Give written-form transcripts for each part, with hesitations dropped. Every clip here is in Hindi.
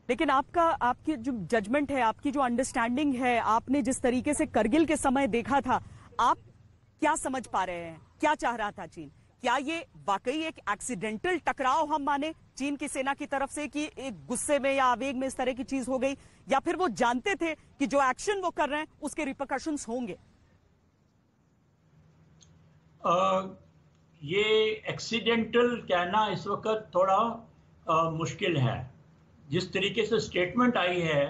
लेकिन आपकी जो जजमेंट है, आपकी जो अंडरस्टैंडिंग है, आपने जिस तरीके से करगिल के समय देखा था, आप क्या समझ पा रहे हैं? क्या चाह रहा था चीन? क्या ये वाकई एक एक्सीडेंटल टकराव हम माने चीन की सेना की तरफ से कि एक गुस्से में या आवेग में इस तरह की चीज हो गई, या फिर वो जानते थे कि जो एक्शन वो कर रहे हैं उसके रिपरकशंस होंगे? ये एक्सीडेंटल कहना इस वक्त थोड़ा मुश्किल है। जिस तरीके से स्टेटमेंट आई है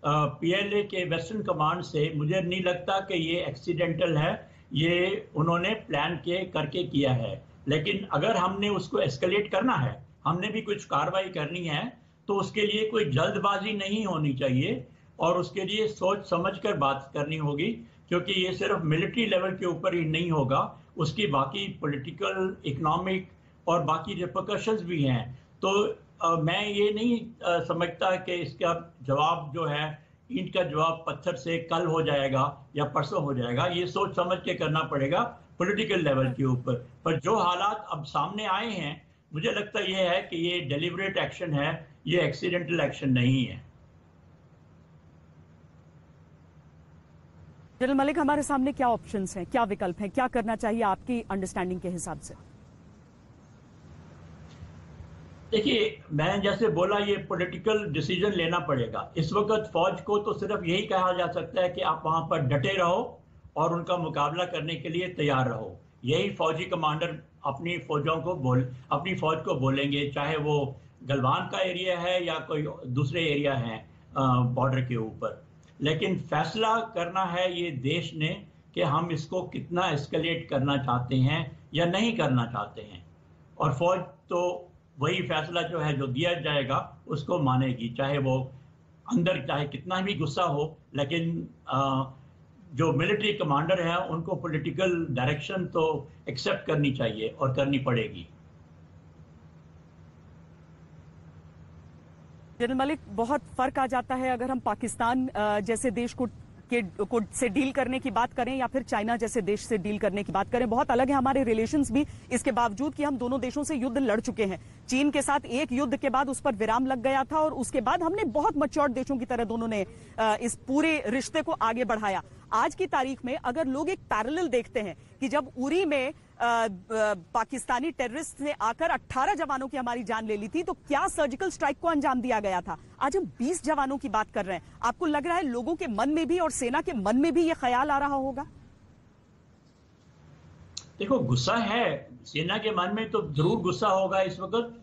पीएलए के वेस्टर्न कमांड से, मुझे नहीं लगता कि ये एक्सीडेंटल है। ये उन्होंने प्लान के करके किया है। लेकिन अगर हमने उसको एस्केलेट करना है, हमने भी कुछ कार्रवाई करनी है, तो उसके लिए कोई जल्दबाजी नहीं होनी चाहिए और उसके लिए सोच समझ कर बात करनी होगी, क्योंकि ये सिर्फ मिलिट्री लेवल के ऊपर ही नहीं होगा, उसकी बाकी पॉलिटिकल, इकोनॉमिक और बाकी रिपरकशंस भी हैं। तो मैं ये नहीं समझता कि इसका जवाब जो है, ईंट का जवाब पत्थर से कल हो जाएगा या परसों हो जाएगा। ये सोच समझ के करना पड़ेगा पॉलिटिकल लेवल के ऊपर। पर जो हालात अब सामने आए हैं, मुझे लगता ये है कि ये डेलिबरेट एक्शन है, ये एक्सीडेंटल एक्शन नहीं है। जनरल मलिक, हमारे सामने क्या ऑप्शंस हैं, क्या विकल्प हैं, क्या करना चाहिए आपकी अंडरस्टैंडिंग के हिसाब से? देखिए, मैंने जैसे बोला, ये पॉलिटिकल डिसीजन लेना पड़ेगा। इस वक्त फौज को तो सिर्फ यही कहा जा सकता है कि आप वहां पर डटे रहो और उनका मुकाबला करने के लिए तैयार रहो। यही फौजी कमांडर अपनी फौज को बोलेंगे, चाहे वो गलवान का एरिया है या कोई दूसरे एरिया है बॉर्डर के ऊपर। लेकिन फैसला करना है ये देश ने कि हम इसको कितना एस्केलेट करना चाहते हैं या नहीं करना चाहते हैं। और फौज तो वही फैसला जो है, जो दिया जाएगा, उसको मानेगी, चाहे वो अंदर चाहे कितना भी गुस्सा हो। लेकिन जो मिलिट्री कमांडर हैं उनको पॉलिटिकल डायरेक्शन तो एक्सेप्ट करनी चाहिए और करनी पड़ेगी। जनरल मलिक, बहुत फर्क आ जाता है अगर हम पाकिस्तान जैसे देश को से डील करने की बात करें या फिर चाइना जैसे देश से डील करने की बात करें। बहुत अलग है हमारे रिलेशंस भी, इसके बावजूद कि हम दोनों देशों से युद्ध लड़ चुके हैं। चीन के साथ एक युद्ध के बाद उस पर विराम लग गया था और उसके बाद हमने बहुत मैच्योर्ड देशों की तरह दोनों ने इस पूरे रिश्ते को आगे बढ़ाया। आज की तारीख में अगर लोग एक पैरेलल देखते हैं कि जब उरी में पाकिस्तानी टेररिस्ट ने आकर 18 जवानों की हमारी जान ले ली थी, तो क्या सर्जिकल स्ट्राइक को अंजाम दिया गया था। आज हम 20 जवानों की बात कर रहे हैं। आपको लग रहा है लोगों के मन में भी और सेना के मन में भी ये ख्याल आ रहा होगा? देखो, गुस्सा है, सेना के मन में तो जरूर गुस्सा होगा इस वक्त,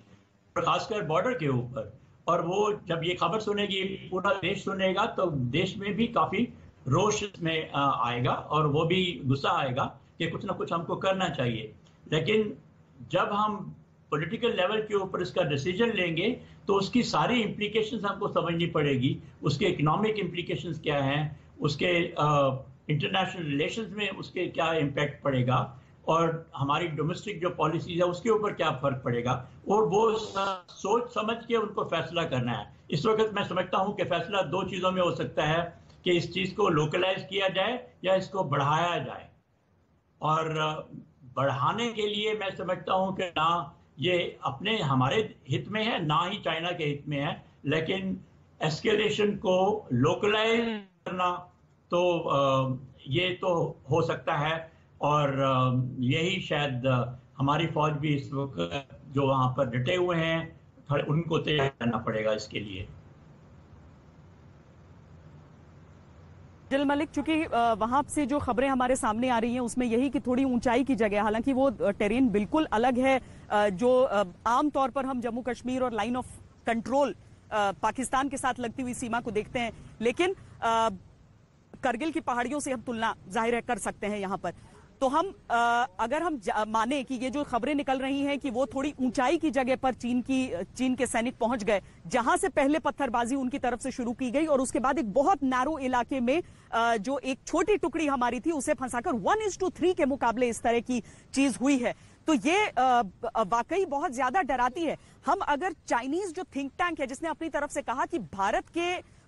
खासकर बॉर्डर के ऊपर। और वो जब ये खबर सुनेगी, पूरा देश सुनेगा, तो देश में भी काफी रोष में आएगा और वो भी गुस्सा आएगा कि कुछ ना कुछ हमको करना चाहिए। लेकिन जब हम पॉलिटिकल लेवल के ऊपर इसका डिसीजन लेंगे, तो उसकी सारी इम्प्लीकेशंस हमको समझनी पड़ेगी। उसके इकोनॉमिक इम्प्लीकेशंस क्या हैं, उसके इंटरनेशनल रिलेशंस में उसके क्या इम्पैक्ट पड़ेगा, और हमारी डोमेस्टिक जो पॉलिसीज है उसके ऊपर क्या फर्क पड़ेगा, और वो सोच समझ के उनको फैसला करना है। इस वक्त मैं समझता हूँ कि फैसला दो चीजों में हो सकता है, कि इस चीज को लोकलाइज किया जाए या इसको बढ़ाया जाए। और बढ़ाने के लिए मैं समझता हूं कि ना ये अपने हमारे हित में है, ना ही चाइना के हित में है। लेकिन एस्केलेशन को लोकलाइज करना तो ये तो हो सकता है, और यही शायद हमारी फौज भी इस वक्त जो वहां पर डटे हुए हैं, उनको तैयार करना पड़ेगा इसके लिए। जनरल मलिक, चूंकि वहां से जो खबरें हमारे सामने आ रही हैं उसमें यही कि थोड़ी ऊंचाई की जगह, हालांकि वो टेरेन बिल्कुल अलग है जो आमतौर पर हम जम्मू कश्मीर और लाइन ऑफ कंट्रोल पाकिस्तान के साथ लगती हुई सीमा को देखते हैं, लेकिन करगिल की पहाड़ियों से हम तुलना जाहिर है कर सकते हैं यहां पर। तो हम अगर हम माने कि ये जो खबरें निकल रही हैं कि वो थोड़ी ऊंचाई की जगह पर चीन के सैनिक पहुंच गए, जहां से पहले पत्थरबाजी उनकी तरफ से शुरू की गई और उसके बाद एक बहुत नैरो इलाके में जो एक छोटी टुकड़ी हमारी थी उसे फंसाकर 1:3 के मुकाबले इस तरह की चीज हुई है, तो ये वाकई बहुत ज्यादा डराती है। हम अगर चाइनीज जो थिंक टैंक है जिसने अपनी तरफ से कहा कि भारत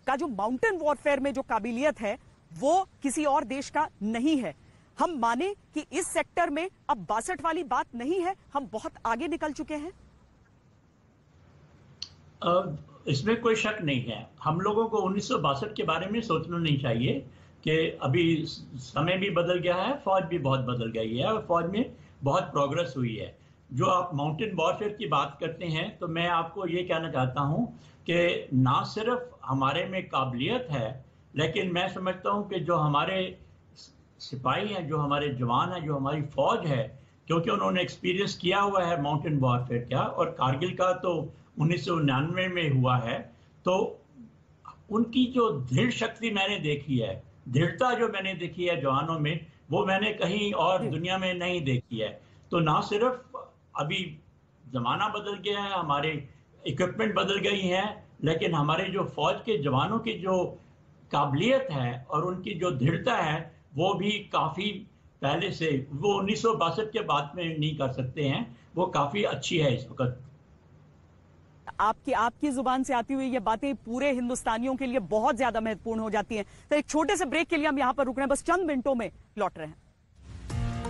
का जो माउंटेन वॉरफेयर में जो काबिलियत है वो किसी और देश का नहीं है, हम माने कि इस सेक्टर में अब 62 वाली बात नहीं है, हम बहुत आगे निकल चुके हैं। इसमें कोई शक नहीं है। हम लोगों को 1962 के बारे में सोचना नहीं चाहिए कि अभी समय भी बदल गया है, फौज भी बहुत बदल गई है और फौज में बहुत प्रोग्रेस हुई है। जो आप माउंटेन वॉरफेयर की बात करते हैं, तो मैं आपको ये कहना चाहता हूं कि ना सिर्फ हमारे में काबिलियत है, लेकिन मैं समझता हूं कि जो हमारे सिपाही हैं, जो हमारे जवान हैं, जो हमारी फौज है, क्योंकि उन्होंने एक्सपीरियंस किया हुआ है माउंटेन वॉरफेयर का, और कारगिल का तो 1999 में हुआ है, तो उनकी जो दृढ़ शक्ति मैंने देखी है, दृढ़ता जो मैंने देखी है जवानों में, वो मैंने कहीं और दुनिया में नहीं देखी है। तो ना सिर्फ अभी जमाना बदल गया है, हमारे इक्विपमेंट बदल गई हैं, लेकिन हमारे जो फौज के जवानों की जो काबिलियत है और उनकी जो दृढ़ता है, वो भी काफी पहले से, वो 1962 के बाद में नहीं कर सकते हैं, वो काफी अच्छी है इस वक्त। आपकी जुबान से आती हुई ये बातें पूरे हिंदुस्तानियों के लिए बहुत ज्यादा महत्वपूर्ण हो जाती हैं। तो एक छोटे से ब्रेक के लिए हम यहां पर रुक रहे हैं, बस चंद मिनटों में लौट रहे हैं।